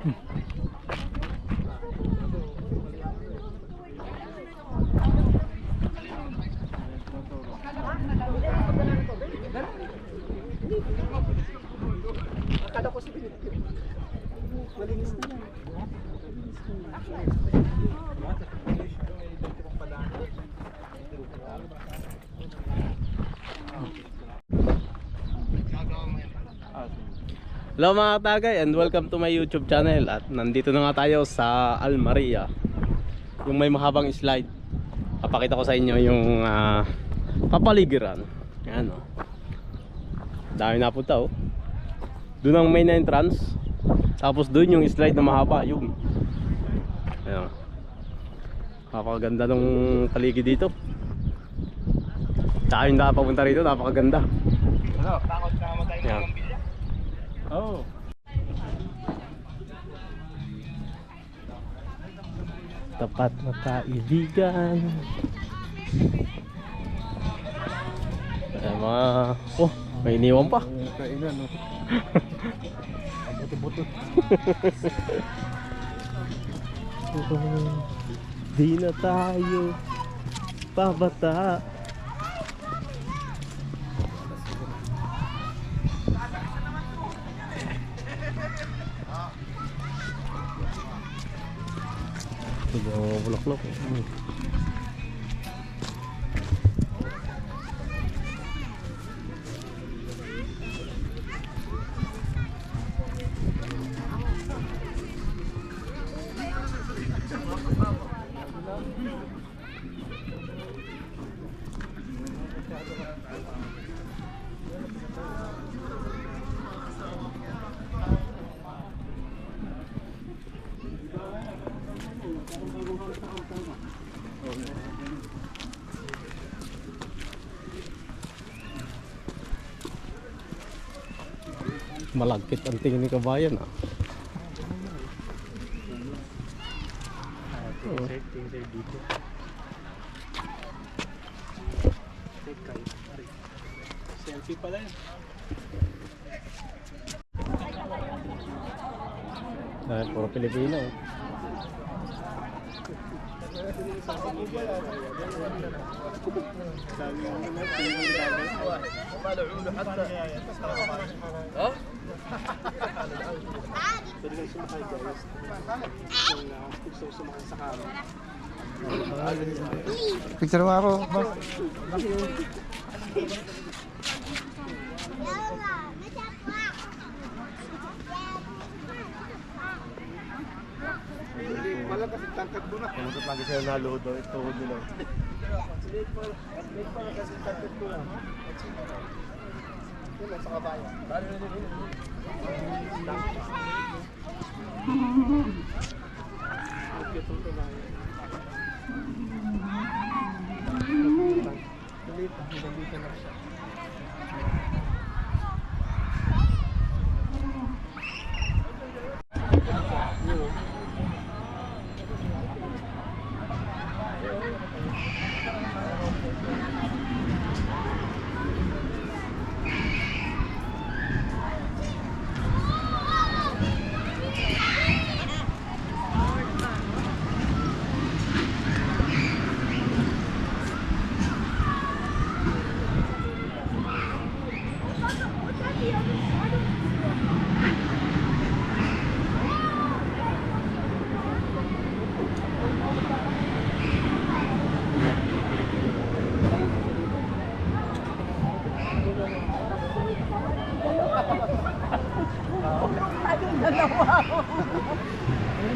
Akala ko si Pinipip. Malinis na yan. Hello mga tagay and welcome to my YouTube channel. At nandito na nga tayo sa Almaria, yung may mahabang slide. Papakita ko sa inyo yung kapaligiran. Ayan o, dami na punta o. Doon ang main entrance, tapos doon yung slide na mahaba. Yung ayan, napakaganda ng paligid dito. Tsaka yung nakapapunta rito, napakaganda. Takot na matay ng pambilya. Oh. Tapat na kaibigan. Ay mga... Oh, may iniwan pa. Kainan no. Buto-buto. Di na tayo pabata. Ito yung bulaklak. Malagkit ang tingin ni kabayan ah. Dito. Selfie pala yun. Dahil puro Pilipino eh. Pwede kayo sumakay guys. Gusto ko sumakay sa karo. Picture mo ako, boss. Wala kasi tangkad mo na. Kamusap lagi sila naludo, ito nila. Late pa kasi tangkad mo na. Yun sa kabayan. Bali na din. Dito na siya.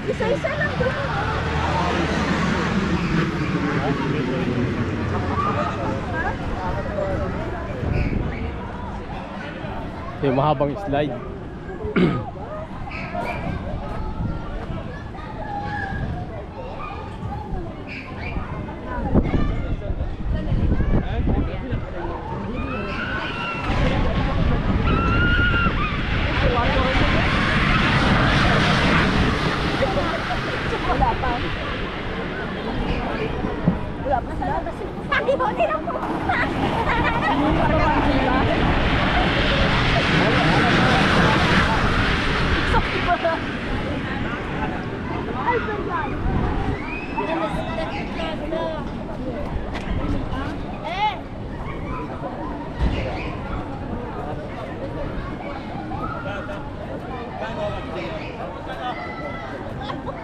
Isa-isa lang doon. Yung mahabang slide. Wala pa. Wala pa sila. Sabi mo, tinang po. Di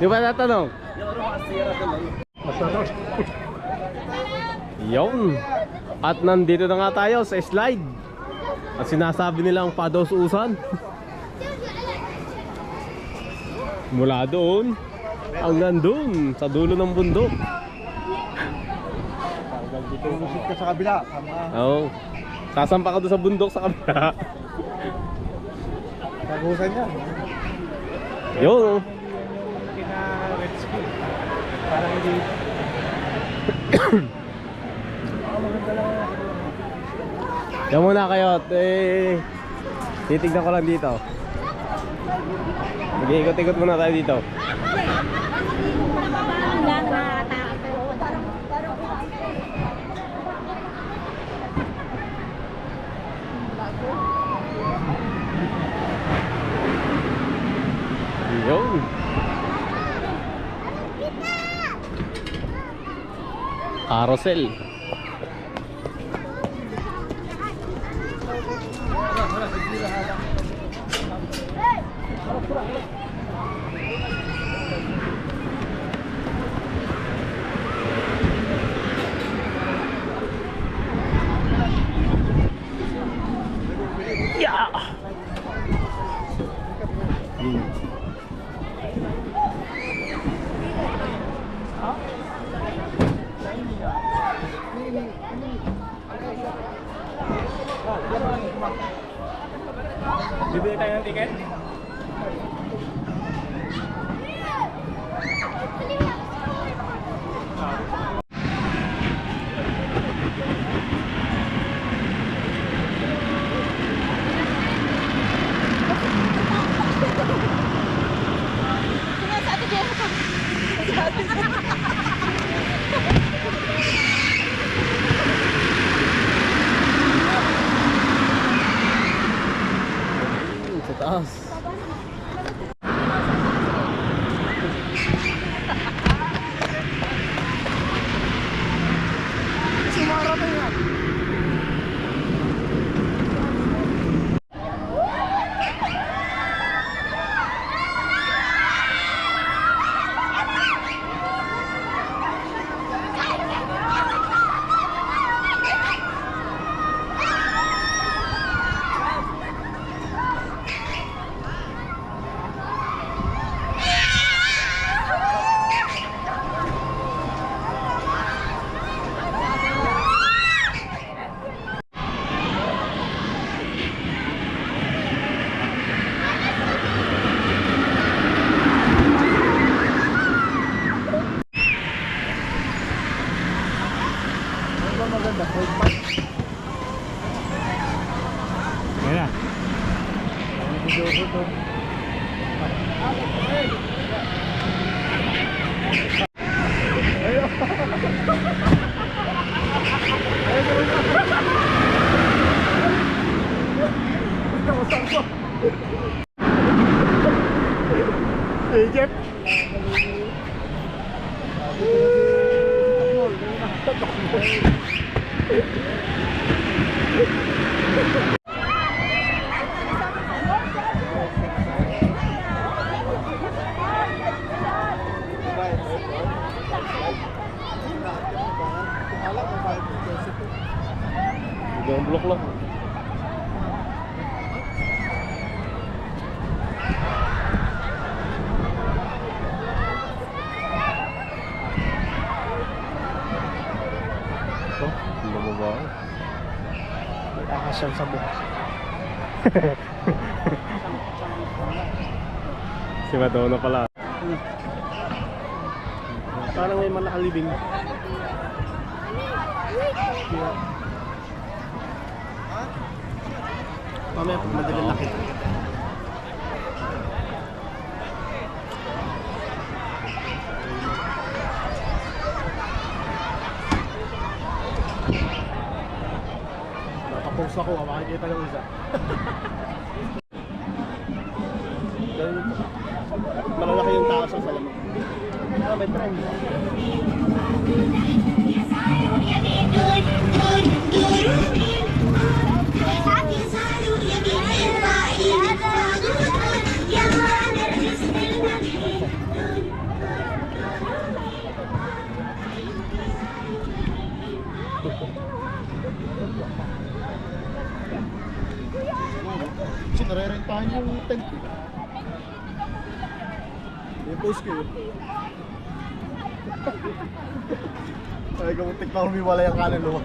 ba natanong? Yun. At nandito na nga tayo sa slide. At sinasabi nilang pados-usan. Mula doon hanggang doon sa dulo ng bundok. Tumusit ka sa kabila. Oo. Sasampa ka doon sa bundok sa kabila. Tagusan yan. Yun. Kina-red skill. Parang hindi. Yan muna kayo. Titignan ko lang dito. Mag-iikot-ikot muna tayo dito. Yun. Carousel. Yeah. Bibili tayo ng ticket? Sa taas. Ayan na. Hey, Jeff. Hanggang blok lang. Oh, lumaba. Akas siyang sa buka. Si Madonna pala. Parang may mga nakalibing. Mamaya pag madalang laki. Nakapost ako, makikita yung isa. Malalaki yung tao sa salamin. may friend. Kasi nare-rentahan yung tent. May post kayo. Ay, kamuntik na humiwala yung kanan mo.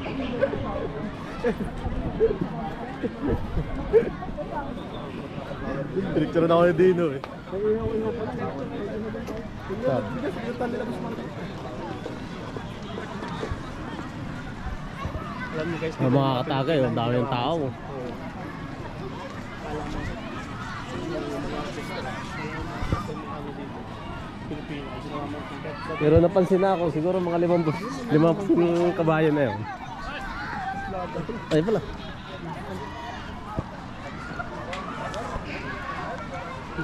Pinicture na ako ni Dino eh. Alam niyo guys, Mga katagay, ang dami ng tao. Pero napansin na ako, siguro mga 5 kabayo na yun. Ay pala.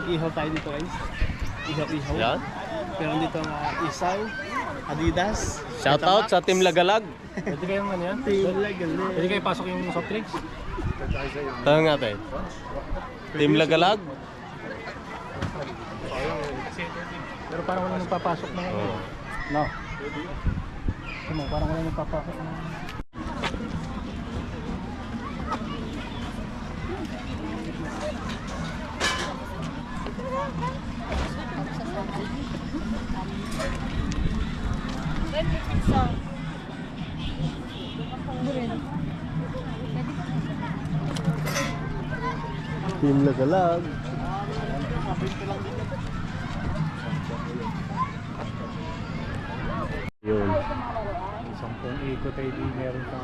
Ihaw tayo dito guys. Ihaw-ihaw. Yan. Pero dito ang Isaw, Adidas. Shoutout sa Team Lagalag. Pwede kayong ano yan? Galing. Pwede kayo pasok yung soft drinks? Tanong natin. Team Lagalag. Pero parang wala nang papasok ng ano. Oh. No. Parang wala nang papasok ng Team Lagalag. Yun. isang pong ikot ay di meron pa.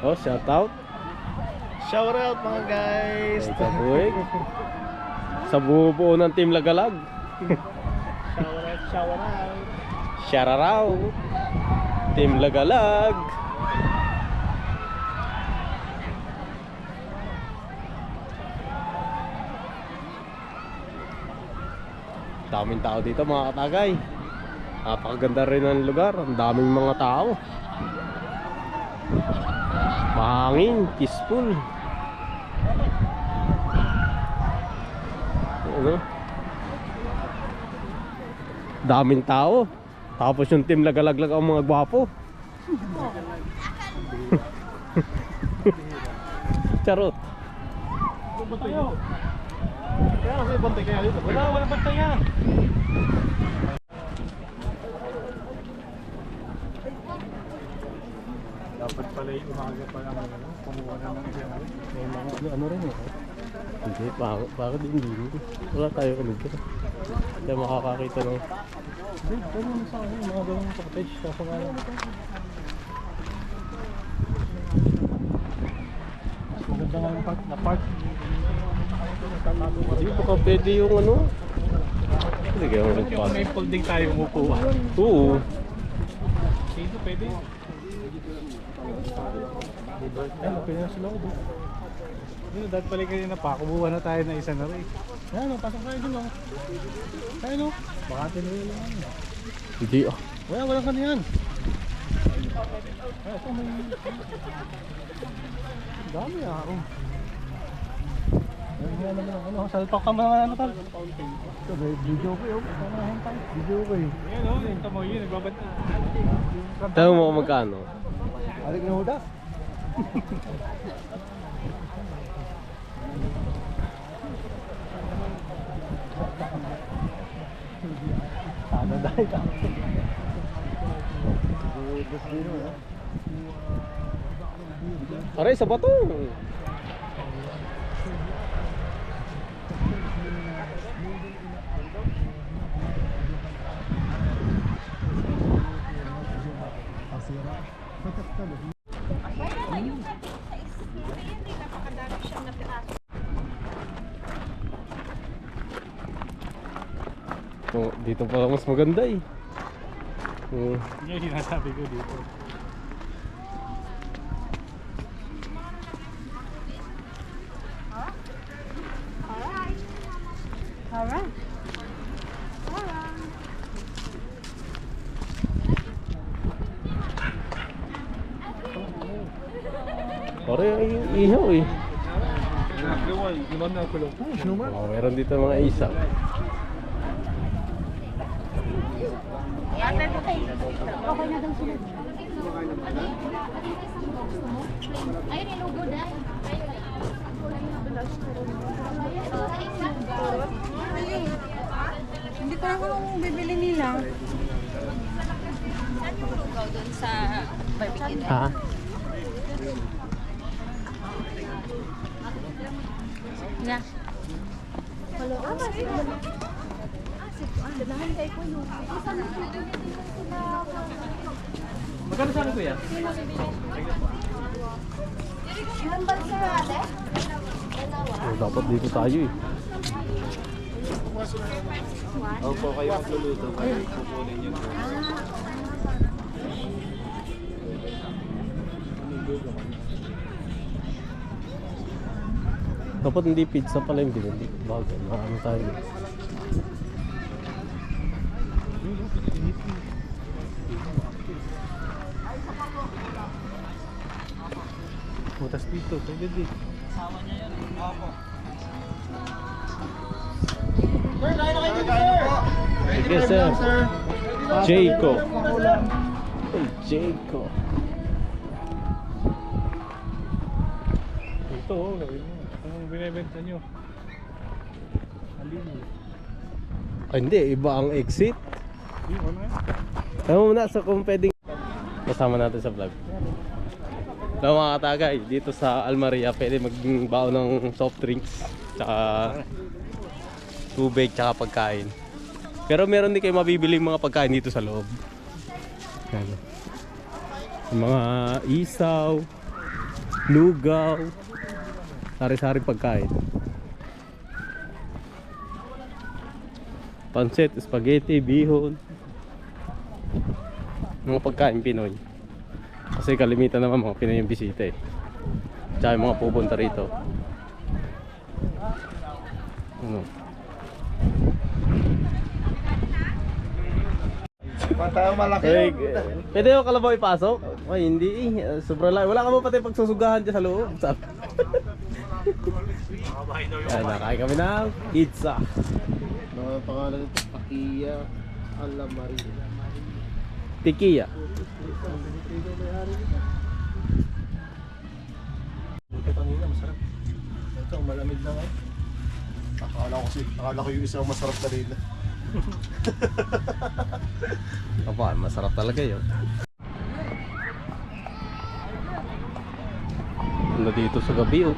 Oh, shoutout. Shout out mga guys. Kay Kabuig. Sa buo ng Team Lagalag. Shout out. Shararaw. Team Lagalag. Daming tao dito mga katagay. Napakaganda rin ng lugar. Ang daming mga tao. Mahangin, peaceful. Ano? Daming tao. Tapos yung Team Lagalaglag ang mga gwapo. Charot. Kaya kasi bantay kaya dito. Wala bantay yan. Dapat pala yung umaga pa lang kumuha na ng isa. May mga ano rin eh. Hindi, bakit hindi? Wala tayo kami dito. Kaya makakakita ng... Hindi, ganun sa akin, mga ganun cottage. Kaso nga lang. Mas maganda nga yung na park. Hindi, baka pwede yung ano? Hindi kaya Yung magpas. may folding tayo umukuha. Oo. Dito pwede. Ay, pwede na sila ako. Yun, dahil pala kanina pa, kumuha na tayo ng isa na rin. Ayan o, pasok tayo dun o. Ayan o, baka tinuloy lang ano. Hindi ah. Walang kaniyan. Ay, ito may... Dami ah. Oh. Ayan naman ano, salpak ka mga ano tal. Ito, may video ko yun. Video ko eh. Ayan o, yung tamo yun, nagbabanta. Tanong mo kung magkano? Alik na huda. Sana dahil ka. Aray, sa bato. Oh, dito pala mas maganda eh. Oh. Yun yung sinasabi ko dito. Pare ihaw eh. Gimana ako lang? Sinuman? Oh, meron dito mga isaw. Okay na daw sila. Ayun, ilugo na. Hindi ko alam kung bibili nila. Saan yung lugaw doon sa barbecue? Ha? Na. Hello. Dalahan kayo po yung. Magkano sa akin kuya? Ilan ba sa ate? Oh, dapat dito tayo eh. Opo, kayo magluluto. Kukunin yun. Dapat hindi pizza pala yung binili. Bagay, ano tayo. Butas dito, pwede din. Sige sir. Jayco. Hey, Jayco. Ito, oh, lawin mo. Anong binibenta nyo? Alin. Ay, hindi, iba ang exit. Hindi, ano yan? Alam mo na, so kung pwedeng kasama natin sa vlog. Hello mga katagay, dito sa Almaria pwede magbaon ng soft drinks tsaka tubig tsaka pagkain. Pero meron din kayo mabibili mga pagkain dito sa loob. Yan. Yung mga isaw, lugaw, sari-sari pagkain. Pancit, spaghetti, bihon. Mga pagkain Pinoy. Kasi kalimitan naman mga Pinoy yung bisita eh. Tsaka yung mga pupunta rito. Ano? Patayong malaki Hey, yun. pwede yung kalabaw ipasok? Ay hindi eh. Sobrang lang. Wala ka ba pati pagsusugahan dyan sa loob? Sabi. Ay, nakain kami ng pizza. Mga pangalan nito, Pakia Alamaria. Tikiya. Ito kanina, masarap. Ito, malamig na nga. Akala ko yung isang masarap na rin. Aba, masarap talaga yun. Ano dito sa gabi oh.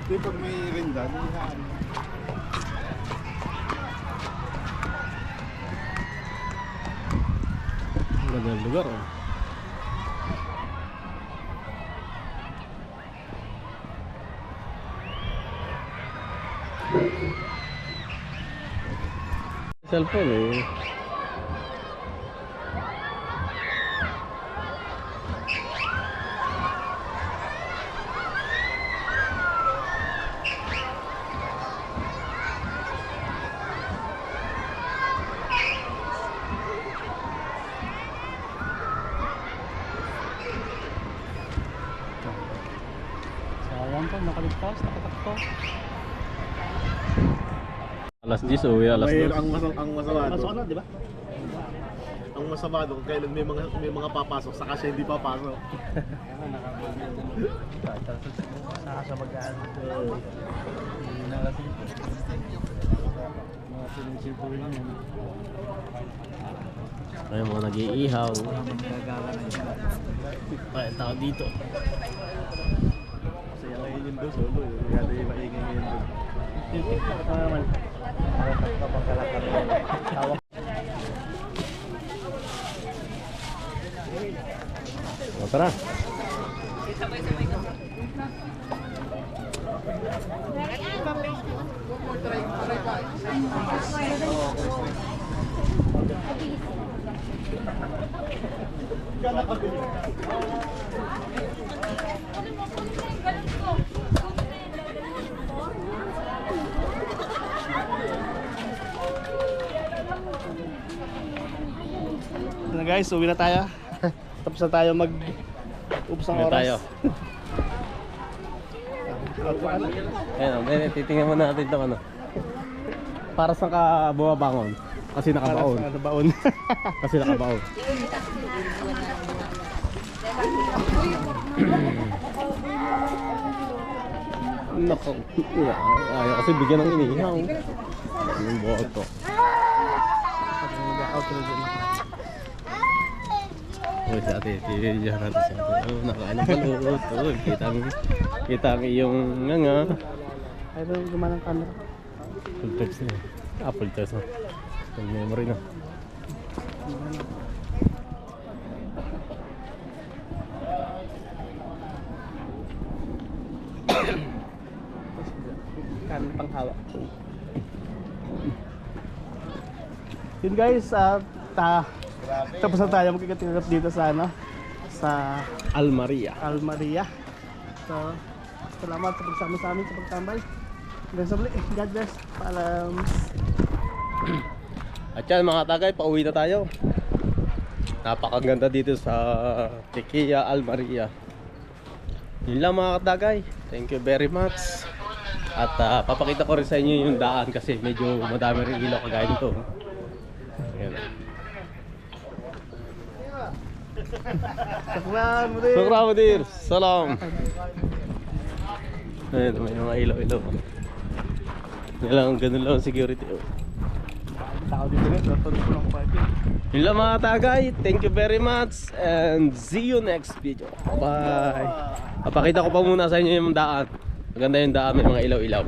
Di pag may rinda, nihaan. Magandang lugar oh. Cellphone eh. Sayang pa, nakaligtas, nakatakto. Alas 10 uwi, alas 2. Ang masama to. na, di ba? Ang masama doon, kailan may mga papasok, saka siya hindi papasok. Saka sa mag-aan. Nakating po. Mga sinisip rin yun. Ayun, mga nag-iihaw. Magagawa na yun. Ay, tao dito. Masaya ngayon yun doon, solo. Kaya yung maingay ngayon doon. Ito naman. Kapag kalakar na tawag. O, tara. Ito na guys, uwi na tayo. Tapos na tayo ubos ang Uwi oras. tayo. Ayun, titingnan mo natin ito ano. Para saan ka bumabangon? Kasi nakabaon. Para sa baon. Kasi nakabaon. Nako. Ayaw kasi bigyan ng inihaw. Yung boto. Mag-outro dyan. Uy, sa ate, tinidiyan natin siya. Oh, nakain ng balut. Oh, kita ang iyong nga. Ay, ito gumawa ng camera. Full touch na. Full touch na. Full memory na. Kanan pang hawak. Yun guys, tapos na tayo magkikatigat dito sa sa Almaria. Almaria. So, salamat sa pagsama sa amin sa pagtambay. Hanggang sa muli. God bless. Paalam. At yan mga tagay, pauwi na tayo. Napakaganda dito sa Tequila Almaria. Yun lang mga katagay. Thank you very much. At papakita ko rin sa inyo yung daan kasi medyo madami rin ilaw kagaya nito. Ayan. Saklan mo din. Sukra Mudir, salam. Ayan, may mga ilaw-ilaw. Yan lang, ganun lang ang security. Tao dito rin. Tutuloy ko lang ko parking. Yun lang mga tagay, thank you very much and see you next video. Bye. Papakita ko pa muna sa inyo yung daan. Maganda yung daan, may mga ilaw-ilaw.